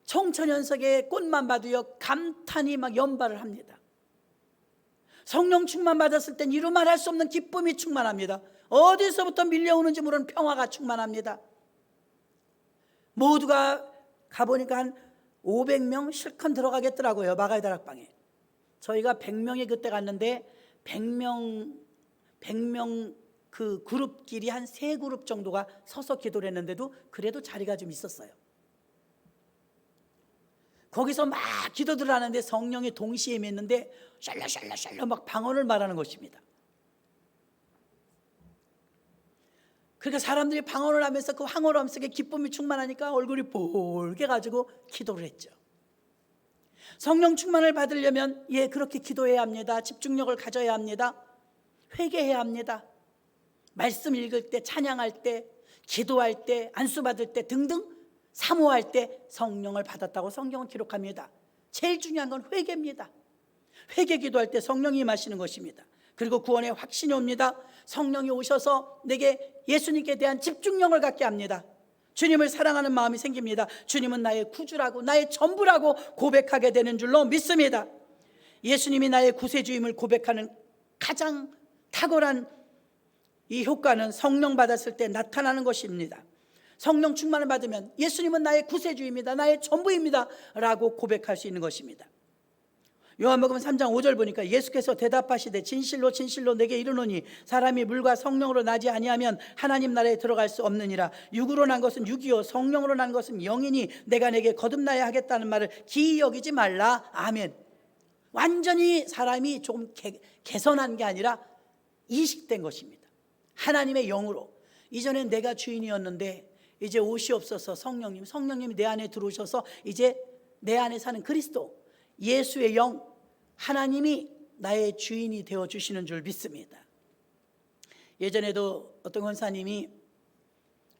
청천연석의 꽃만 봐도요, 감탄이 막 연발을 합니다. 성령 충만 받았을 땐 이루 말할 수 없는 기쁨이 충만합니다. 어디서부터 밀려오는지 모르는 평화가 충만합니다. 모두가 가보니까 한 500명 실컷 들어가겠더라고요, 마가의 다락방에. 저희가 100명이 그때 갔는데 100명 그 그룹끼리 한 3그룹 정도가 서서 기도를 했는데도 그래도 자리가 좀 있었어요. 거기서 막 기도들 하는데 성령이 동시에 임했는데 샬라샬라샬라 막 방언을 말하는 것입니다. 그러니까 사람들이 방언을 하면서 그 황홀함 속에 기쁨이 충만하니까 얼굴이 붉게 가지고 기도를 했죠. 성령 충만을 받으려면 그렇게 기도해야 합니다. 집중력을 가져야 합니다. 회개해야 합니다. 말씀 읽을 때, 찬양할 때, 기도할 때, 안수 받을 때 등등 사모할 때 성령을 받았다고 성경은 기록합니다. 제일 중요한 건 회개입니다. 회개 기도할 때 성령이 임하시는 것입니다. 그리고 구원의 확신이 옵니다. 성령이 오셔서 내게 예수님께 대한 집중력을 갖게 합니다. 주님을 사랑하는 마음이 생깁니다. 주님은 나의 구주라고, 나의 전부라고 고백하게 되는 줄로 믿습니다. 예수님이 나의 구세주임을 고백하는 가장 탁월한 이 효과는 성령 받았을 때 나타나는 것입니다. 성령 충만을 받으면 예수님은 나의 구세주입니다, 나의 전부입니다 라고 고백할 수 있는 것입니다. 요한복음 3장 5절 보니까 예수께서 대답하시되 진실로 진실로 내게 이르노니 사람이 물과 성령으로 나지 아니하면 하나님 나라에 들어갈 수 없느니라. 육으로 난 것은 육이요 성령으로 난 것은 영이니 내가 내게 거듭나야 하겠다는 말을 기이 여기지 말라. 아멘. 완전히 사람이 조금 개선한 게 아니라 이식된 것입니다. 하나님의 영으로. 이전엔 내가 주인이었는데 이제 오시옵소서 성령님이 내 안에 들어오셔서 이제 내 안에 사는 그리스도, 예수의 영, 하나님이 나의 주인이 되어주시는 줄 믿습니다. 예전에도 어떤 권사님이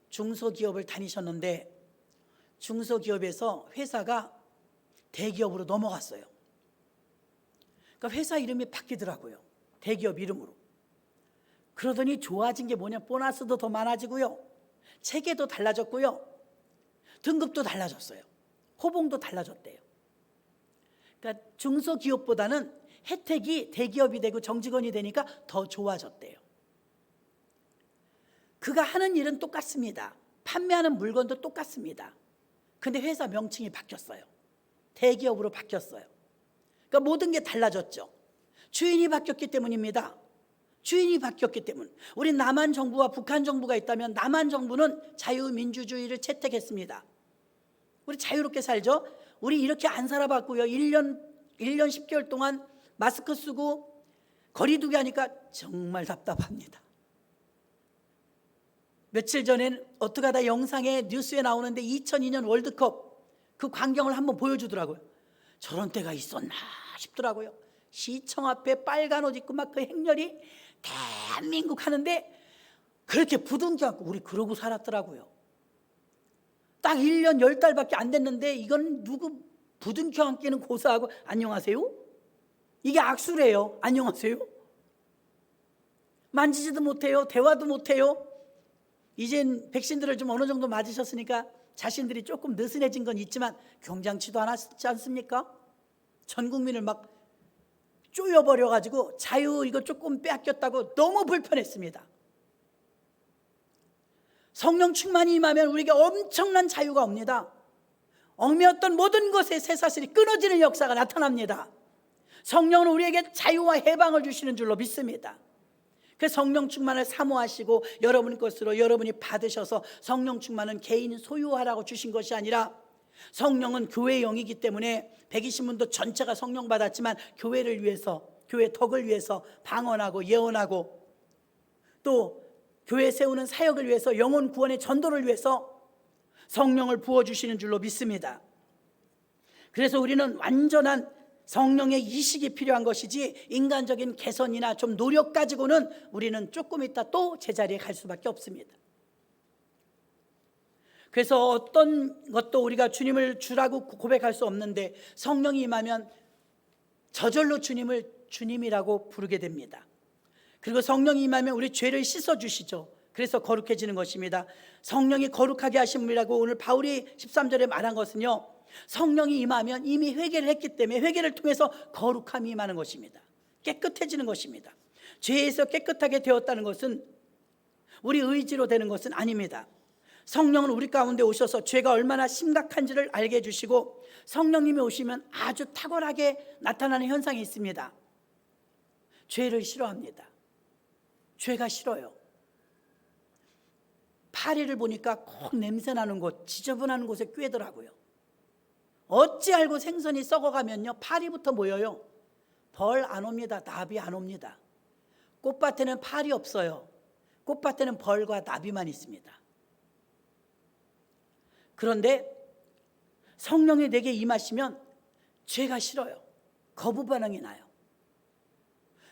중소기업을 다니셨는데 중소기업에서 회사가 대기업으로 넘어갔어요. 그러니까 회사 이름이 바뀌더라고요, 대기업 이름으로. 그러더니 좋아진 게 뭐냐, 보너스도 더 많아지고요, 체계도 달라졌고요, 등급도 달라졌어요, 호봉도 달라졌대요. 그러니까 중소기업보다는 혜택이 대기업이 되고 정직원이 되니까 더 좋아졌대요. 그가 하는 일은 똑같습니다. 판매하는 물건도 똑같습니다. 근데 회사 명칭이 바뀌었어요. 대기업으로 바뀌었어요. 그러니까 모든 게 달라졌죠. 주인이 바뀌었기 때문입니다. 주인이 바뀌었기 때문. 우리 남한 정부와 북한 정부가 있다면 남한 정부는 자유민주주의를 채택했습니다. 우리 자유롭게 살죠. 우리 이렇게 안 살아봤고요. 1년 10개월 동안 마스크 쓰고 거리두기 하니까 정말 답답합니다. 며칠 전엔 어떻게 하다 영상에 뉴스에 나오는데 2002년 월드컵 그 광경을 한번 보여주더라고요. 저런 때가 있었나 싶더라고요. 시청 앞에 빨간 옷 입고 막 그 행렬이 대한민국 하는데 그렇게 부둥켜 갖고 우리 그러고 살았더라고요. 딱 1년 10달밖에 안 됐는데 이건 누구 부둥켜 안기는 고사하고 안녕하세요? 이게 악수래요. 안녕하세요? 만지지도 못해요. 대화도 못해요. 이젠 백신들을 좀 어느 정도 맞으셨으니까 자신들이 조금 느슨해진 건 있지만 경장치도 않았지 않습니까? 전 국민을 막 쪼여버려가지고 자유 이거 조금 빼앗겼다고 너무 불편했습니다. 성령 충만이 임하면 우리에게 엄청난 자유가 옵니다. 얽매였던 모든 것에 쇠사슬이 끊어지는 역사가 나타납니다. 성령은 우리에게 자유와 해방을 주시는 줄로 믿습니다. 그 성령 충만을 사모하시고 여러분 것으로 여러분이 받으셔서 성령 충만은 개인 소유하라고 주신 것이 아니라, 성령은 교회의 영이기 때문에 120문도 전체가 성령 받았지만 교회를 위해서, 교회 덕을 위해서 방언하고 예언하고, 또 교회 세우는 사역을 위해서, 영혼 구원의 전도를 위해서 성령을 부어주시는 줄로 믿습니다. 그래서 우리는 완전한 성령의 이식이 필요한 것이지, 인간적인 개선이나 좀 노력 가지고는 우리는 조금 있다 또 제자리에 갈 수밖에 없습니다. 그래서 어떤 것도 우리가 주님을 주라고 고백할 수 없는데, 성령이 임하면 저절로 주님을 주님이라고 부르게 됩니다. 그리고 성령이 임하면 우리 죄를 씻어주시죠. 그래서 거룩해지는 것입니다. 성령이 거룩하게 하신 분이라고 오늘 바울이 13절에 말한 것은요, 성령이 임하면 이미 회개를 했기 때문에 회개를 통해서 거룩함이 임하는 것입니다. 깨끗해지는 것입니다. 죄에서 깨끗하게 되었다는 것은 우리 의지로 되는 것은 아닙니다. 성령은 우리 가운데 오셔서 죄가 얼마나 심각한지를 알게 해주시고, 성령님이 오시면 아주 탁월하게 나타나는 현상이 있습니다. 죄를 싫어합니다. 죄가 싫어요. 파리를 보니까 꼭 냄새나는 곳, 지저분한 곳에 꿰더라고요. 어찌 알고 생선이 썩어가면요, 파리부터 모여요. 벌 안 옵니다. 나비 안 옵니다. 꽃밭에는 파리 없어요. 꽃밭에는 벌과 나비만 있습니다. 그런데 성령이 내게 임하시면 죄가 싫어요. 거부 반응이 나요.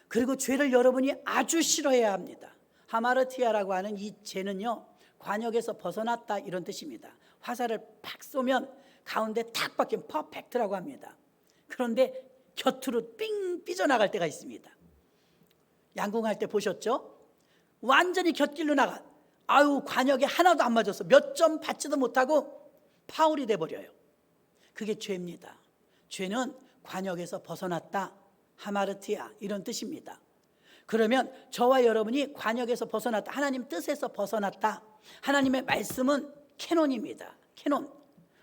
그리고 죄를 여러분이 아주 싫어해야 합니다. 하마르티아라고 하는 이 죄는요, 관역에서 벗어났다 이런 뜻입니다. 화살을 팍 쏘면 가운데 탁 박힌 퍼펙트라고 합니다. 그런데 곁으로 삥 삐져나갈 때가 있습니다. 양궁할 때 보셨죠? 완전히 곁길로 나가, 관역에 하나도 안 맞아서 몇 점 받지도 못하고 파울이 돼버려요. 그게 죄입니다. 죄는 관역에서 벗어났다, 하마르티아 이런 뜻입니다. 그러면 저와 여러분이 관역에서 벗어났다, 하나님 뜻에서 벗어났다. 하나님의 말씀은 캐논입니다. 캐논.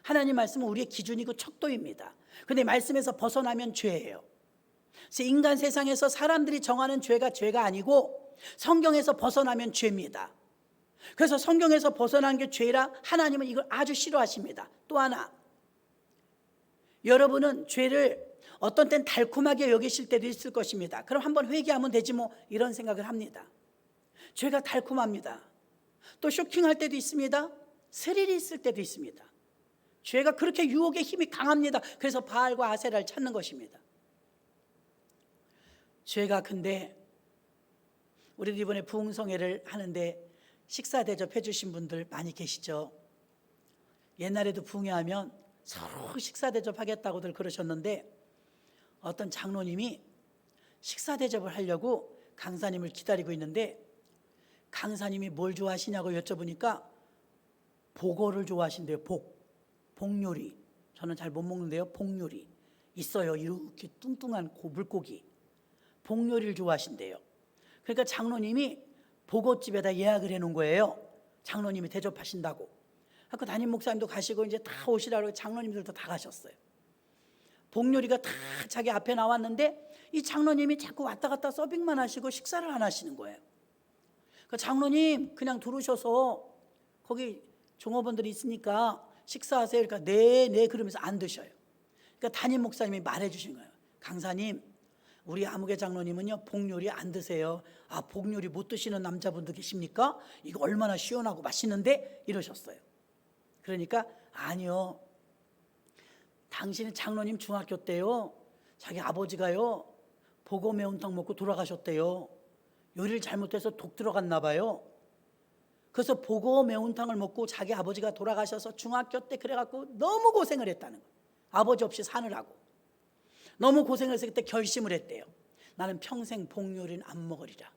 하나님 말씀은 우리의 기준이고 척도입니다. 그런데 말씀에서 벗어나면 죄예요. 그래서 인간 세상에서 사람들이 정하는 죄가 죄가 아니고 성경에서 벗어나면 죄입니다. 그래서 성경에서 벗어난 게 죄라 하나님은 이걸 아주 싫어하십니다. 또 하나, 여러분은 죄를 어떤 땐 달콤하게 여기실 때도 있을 것입니다. 그럼 한번 회개하면 되지 뭐, 이런 생각을 합니다. 죄가 달콤합니다. 또 쇼킹할 때도 있습니다. 스릴이 있을 때도 있습니다. 죄가 그렇게 유혹의 힘이 강합니다. 그래서 바알과 아세라를 찾는 것입니다. 죄가 근데 우리도 이번에 부흥성회를 하는데 식사 대접해 주신 분들 많이 계시죠. 옛날에도 부흥회하면 서로 식사 대접하겠다고들 그러셨는데, 어떤 장로님이 식사 대접을 하려고 강사님을 기다리고 있는데, 강사님이 뭘 좋아하시냐고 여쭤보니까 복어를 좋아하신대요. 복요리. 저는 잘 못 먹는데요. 복요리 있어요. 이렇게 뚱뚱한 물고기, 복요리를 좋아하신대요. 그러니까 장로님이 복어집에다 예약을 해놓은 거예요. 장로님이 대접하신다고. 아까 담임 목사님도 가시고 이제 다 오시라고 장로님들도 다 가셨어요. 복요리가 다 자기 앞에 나왔는데 이 장로님이 자꾸 왔다 갔다 서빙만 하시고 식사를 안 하시는 거예요. 그 장로님 그냥 들어오셔서 거기 종업원들이 있으니까 식사하세요. 그러니까 네 그러면서 안 드셔요. 그러니까 담임 목사님이 말해 주신 거예요. 강사님, 우리 아무개 장로님은요 복요리 안 드세요. 복요리 못 드시는 남자분도 계십니까? 이거 얼마나 시원하고 맛있는데, 이러셨어요. 그러니까 아니요, 당신은 장로님 중학교 때요 자기 아버지가요 보고 매운탕 먹고 돌아가셨대요. 요리를 잘못해서 독 들어갔나 봐요. 그래서 보고 매운탕을 먹고 자기 아버지가 돌아가셔서 중학교 때 그래갖고 너무 고생을 했다는 거예요. 아버지 없이 사느라고 너무 고생을 해서 그때 결심을 했대요. 나는 평생 복요리는 안 먹으리라.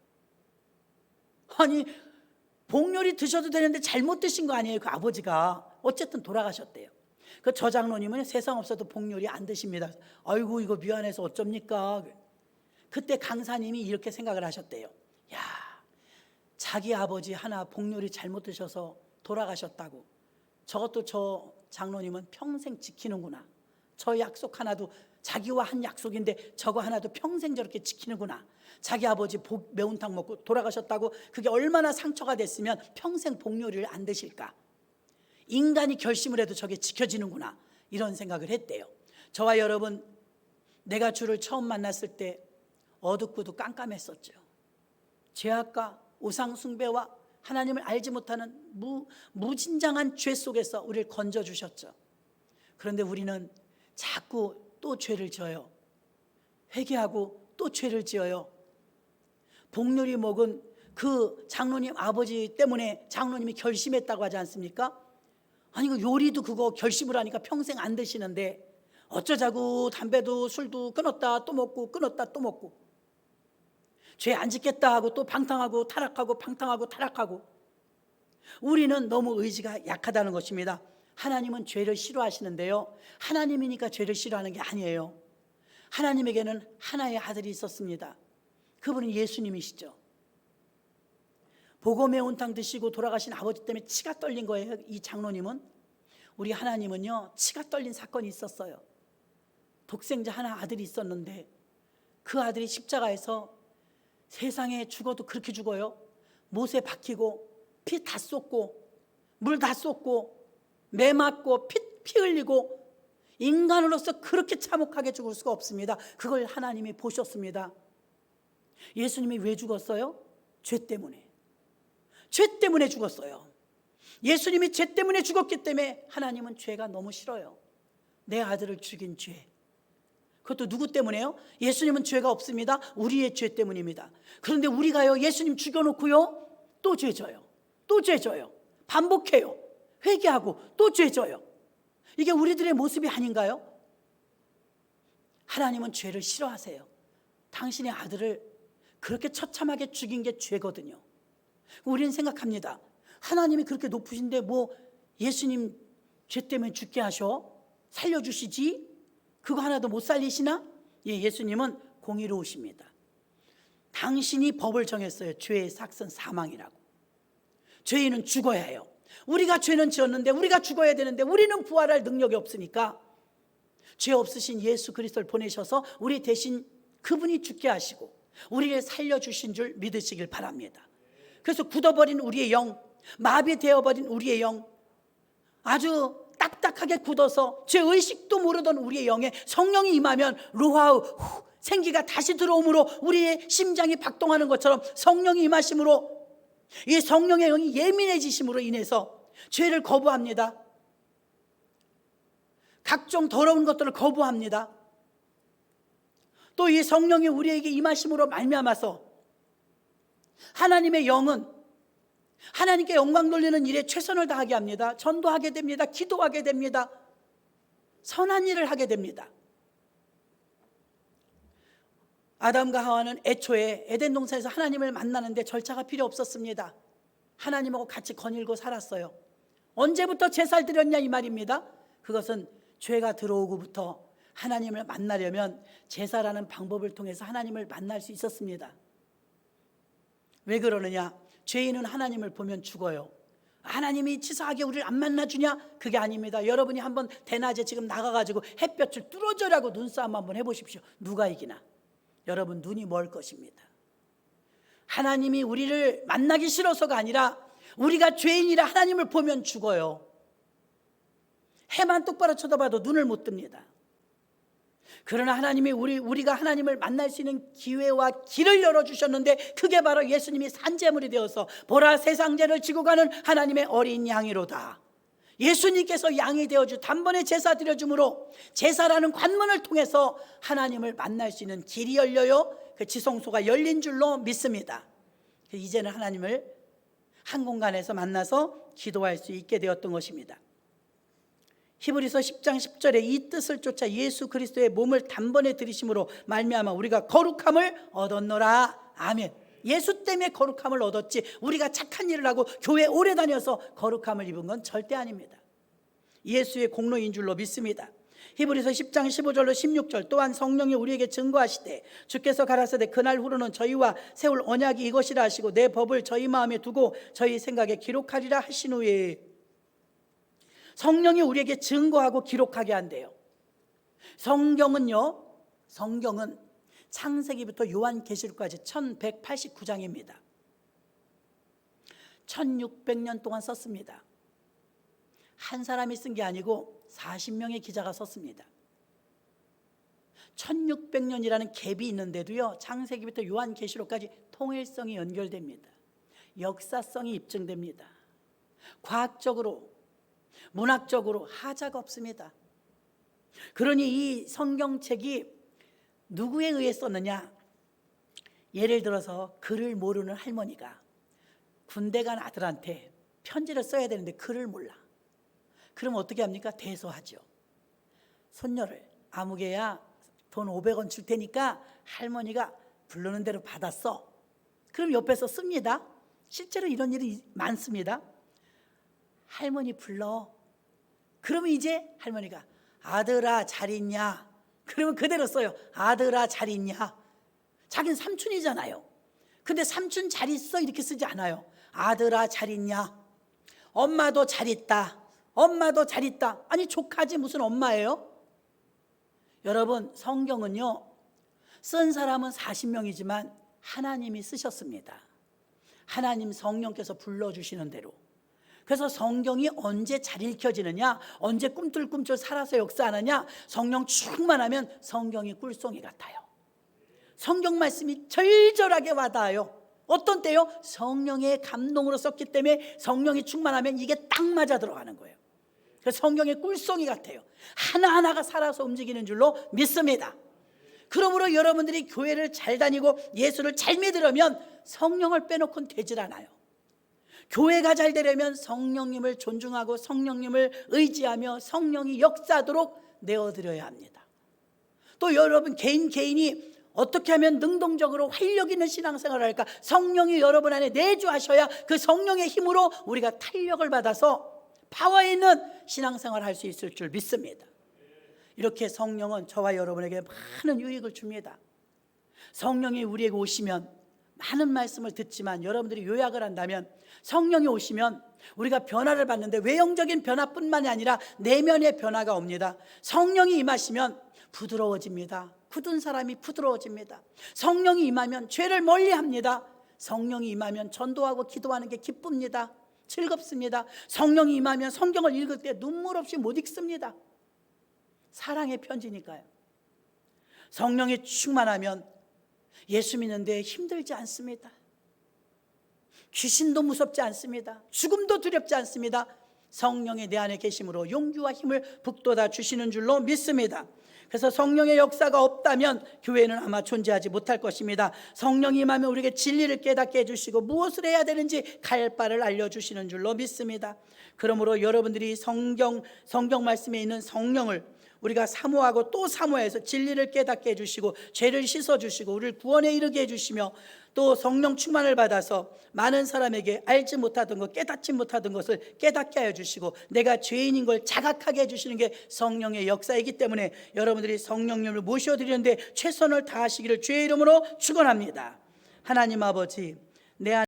아니, 복요리 드셔도 되는데 잘못 드신 거 아니에요? 그 아버지가 어쨌든 돌아가셨대요. 그 저 장로님은 세상 없어도 복요리 안 드십니다. 아이고 이거 미안해서 어쩝니까? 그때 강사님이 이렇게 생각을 하셨대요. 야, 자기 아버지 하나 복요리 잘못 드셔서 돌아가셨다고, 저것도 저 장로님은 평생 지키는구나. 저 약속 하나도 자기와 한 약속인데 저거 하나도 평생 저렇게 지키는구나. 자기 아버지 매운탕 먹고 돌아가셨다고 그게 얼마나 상처가 됐으면 평생 복요리를 안 드실까. 인간이 결심을 해도 저게 지켜지는구나, 이런 생각을 했대요. 저와 여러분, 내가 주를 처음 만났을 때 어둡고도 깜깜했었죠. 죄악과 우상 숭배와 하나님을 알지 못하는 무진장한 죄 속에서 우리를 건져주셨죠. 그런데 우리는 자꾸 또 죄를 져요. 회개하고 또 죄를 지어요. 복요리 먹은 그 장로님 아버지 때문에 장로님이 결심했다고 하지 않습니까? 아니, 그 요리도 그거 결심을 하니까 평생 안 드시는데 어쩌자고 담배도 술도 끊었다 또 먹고, 끊었다 또 먹고, 죄 안 짓겠다 하고 또 방탕하고 타락하고 방탕하고 타락하고. 우리는 너무 의지가 약하다는 것입니다. 하나님은 죄를 싫어하시는데요, 하나님이니까 죄를 싫어하는 게 아니에요. 하나님에게는 하나의 아들이 있었습니다. 그분은 예수님이시죠. 보고 매운탕 드시고 돌아가신 아버지 때문에 치가 떨린 거예요. 이 장로님은. 우리 하나님은요, 치가 떨린 사건이 있었어요. 독생자 하나 아들이 있었는데 그 아들이 십자가에서 세상에 죽어도 그렇게 죽어요. 못에 박히고 피 다 쏟고 물 다 쏟고 매 맞고 피 흘리고 인간으로서 그렇게 참혹하게 죽을 수가 없습니다. 그걸 하나님이 보셨습니다. 예수님이 왜 죽었어요? 죄 때문에. 죄 때문에 죽었어요. 예수님이 죄 때문에 죽었기 때문에 하나님은 죄가 너무 싫어요. 내 아들을 죽인 죄. 그것도 누구 때문에요? 예수님은 죄가 없습니다. 우리의 죄 때문입니다. 그런데 우리가요, 예수님 죽여놓고요 또 죄 져요. 또 죄 져요. 반복해요. 회개하고 또 죄 져요. 이게 우리들의 모습이 아닌가요? 하나님은 죄를 싫어하세요. 당신의 아들을 그렇게 처참하게 죽인 게 죄거든요. 우리는 생각합니다. 하나님이 그렇게 높으신데 뭐 예수님 죄 때문에 죽게 하셔? 살려주시지? 그거 하나도 못 살리시나? 예수님은 공의로우십니다. 당신이 법을 정했어요. 죄의 삭은 사망이라고. 죄인은 죽어야 해요. 우리가 죄는 지었는데 우리가 죽어야 되는데 우리는 부활할 능력이 없으니까 죄 없으신 예수 그리스도를 보내셔서 우리 대신 그분이 죽게 하시고 우리를 살려주신 줄 믿으시길 바랍니다. 그래서 굳어버린 우리의 영, 마비되어버린 우리의 영, 아주 딱딱하게 굳어서 죄의식도 모르던 우리의 영에 성령이 임하면 루하우 생기가 다시 들어오므로 우리의 심장이 박동하는 것처럼 성령이 임하심으로 이 성령의 영이 예민해지심으로 인해서 죄를 거부합니다. 각종 더러운 것들을 거부합니다. 또 이 성령이 우리에게 임하심으로 말미암아서 하나님의 영은 하나님께 영광 돌리는 일에 최선을 다하게 합니다. 전도하게 됩니다. 기도하게 됩니다. 선한 일을 하게 됩니다. 아담과 하와는 애초에 에덴 동산에서 하나님을 만나는데 절차가 필요 없었습니다. 하나님하고 같이 거닐고 살았어요. 언제부터 제사를 드렸냐 이 말입니다. 그것은 죄가 들어오고부터 하나님을 만나려면 제사라는 방법을 통해서 하나님을 만날 수 있었습니다. 왜 그러느냐? 죄인은 하나님을 보면 죽어요. 하나님이 치사하게 우리를 안 만나주냐? 그게 아닙니다. 여러분이 한번 대낮에 지금 나가가지고 햇볕을 뚫어져라고 눈싸움 한번 해보십시오. 누가 이기나? 여러분 눈이 멀 것입니다. 하나님이 우리를 만나기 싫어서가 아니라 우리가 죄인이라 하나님을 보면 죽어요. 해만 똑바로 쳐다봐도 눈을 못 뜹니다. 그러나 하나님이 우리가 하나님을 만날 수 있는 기회와 길을 열어주셨는데 그게 바로 예수님이 산제물이 되어서 보라 세상 죄를 지고 가는 하나님의 어린 양이로다. 예수님께서 양이 되어주 단번에 제사 드려줌으로 제사라는 관문을 통해서 하나님을 만날 수 있는 길이 열려요. 그 지성소가 열린 줄로 믿습니다. 이제는 하나님을 한 공간에서 만나서 기도할 수 있게 되었던 것입니다. 히브리서 10장 10절에 이 뜻을 쫓아 예수 그리스도의 몸을 단번에 들이심으로 말미암아 우리가 거룩함을 얻었노라. 아멘. 예수 때문에 거룩함을 얻었지 우리가 착한 일을 하고 교회 오래 다녀서 거룩함을 입은 건 절대 아닙니다. 예수의 공로인 줄로 믿습니다. 히브리서 10장 15절로 16절 또한 성령이 우리에게 증거하시되 주께서 가라사대 그날 후로는 저희와 세울 언약이 이것이라 하시고 내 법을 저희 마음에 두고 저희 생각에 기록하리라 하신 후에 성령이 우리에게 증거하고 기록하게 한대요. 성경은 창세기부터 요한계시록까지 1189장입니다. 1600년 동안 썼습니다. 한 사람이 쓴 게 아니고 40명의 기자가 썼습니다. 1600년이라는 갭이 있는데도요, 창세기부터 요한계시록까지 통일성이 연결됩니다. 역사성이 입증됩니다. 과학적으로, 문학적으로 하자가 없습니다. 그러니 이 성경책이 누구에 의해 썼느냐? 예를 들어서 글을 모르는 할머니가 군대 간 아들한테 편지를 써야 되는데 글을 몰라. 그럼 어떻게 합니까? 대소하죠. 손녀를, 아무개야 돈 500원 줄 테니까 할머니가 부르는 대로 받았어. 그럼 옆에서 씁니다. 실제로 이런 일이 많습니다. 할머니 불러. 그러면 이제 할머니가 아들아 잘 있냐? 그러면 그대로 써요. 아들아 잘 있냐? 자기는 삼촌이잖아요. 근데 삼촌 잘 있어 이렇게 쓰지 않아요. 아들아 잘 있냐? 엄마도 잘 있다. 엄마도 잘 있다. 아니 조카지 무슨 엄마예요? 여러분, 성경은요, 쓴 사람은 40명이지만 하나님이 쓰셨습니다. 하나님 성령께서 불러주시는 대로. 그래서 성경이 언제 잘 읽혀지느냐, 언제 꿈틀꿈틀 살아서 역사하느냐, 성령 충만하면 성경이 꿀송이 같아요. 성경 말씀이 절절하게 와닿아요. 어떤 때요? 성령의 감동으로 썼기 때문에 성령이 충만하면 이게 딱 맞아 들어가는 거예요. 그래서 성경의 꿀송이 같아요. 하나하나가 살아서 움직이는 줄로 믿습니다. 그러므로 여러분들이 교회를 잘 다니고 예수를 잘 믿으려면 성령을 빼놓고는 되질 않아요. 교회가 잘 되려면 성령님을 존중하고 성령님을 의지하며 성령이 역사하도록 내어드려야 합니다. 또 여러분 개인이 어떻게 하면 능동적으로 활력 있는 신앙생활을 할까? 성령이 여러분 안에 내주하셔야 그 성령의 힘으로 우리가 탄력을 받아서 파워 있는 신앙생활을 할 수 있을 줄 믿습니다. 이렇게 성령은 저와 여러분에게 많은 유익을 줍니다. 성령이 우리에게 오시면 많은 말씀을 듣지만 여러분들이 요약을 한다면 성령이 오시면 우리가 변화를 받는데 외형적인 변화뿐만이 아니라 내면의 변화가 옵니다. 성령이 임하시면 부드러워집니다. 굳은 사람이 부드러워집니다. 성령이 임하면 죄를 멀리합니다. 성령이 임하면 전도하고 기도하는 게 기쁩니다. 즐겁습니다. 성령이 임하면 성경을 읽을 때 눈물 없이 못 읽습니다. 사랑의 편지니까요. 성령이 충만하면 예수 믿는데 힘들지 않습니다. 귀신도 무섭지 않습니다. 죽음도 두렵지 않습니다. 성령이 내 안에 계심으로 용기와 힘을 북돋아 주시는 줄로 믿습니다. 그래서 성령의 역사가 없다면 교회는 아마 존재하지 못할 것입니다. 성령이 임하면 우리에게 진리를 깨닫게 해주시고 무엇을 해야 되는지 갈 바를 알려주시는 줄로 믿습니다. 그러므로 여러분들이 성경 말씀에 있는 성령을 우리가 사모하고 또 사모해서 진리를 깨닫게 해주시고 죄를 씻어주시고 우리를 구원에 이르게 해주시며 또 성령 충만을 받아서 많은 사람에게 알지 못하던 것, 깨닫지 못하던 것을 깨닫게 하여 주시고 내가 죄인인 걸 자각하게 해주시는 게 성령의 역사이기 때문에 여러분들이 성령님을 모셔드리는데 최선을 다하시기를 주의 이름으로 축원합니다. 하나님 아버지, 내 안에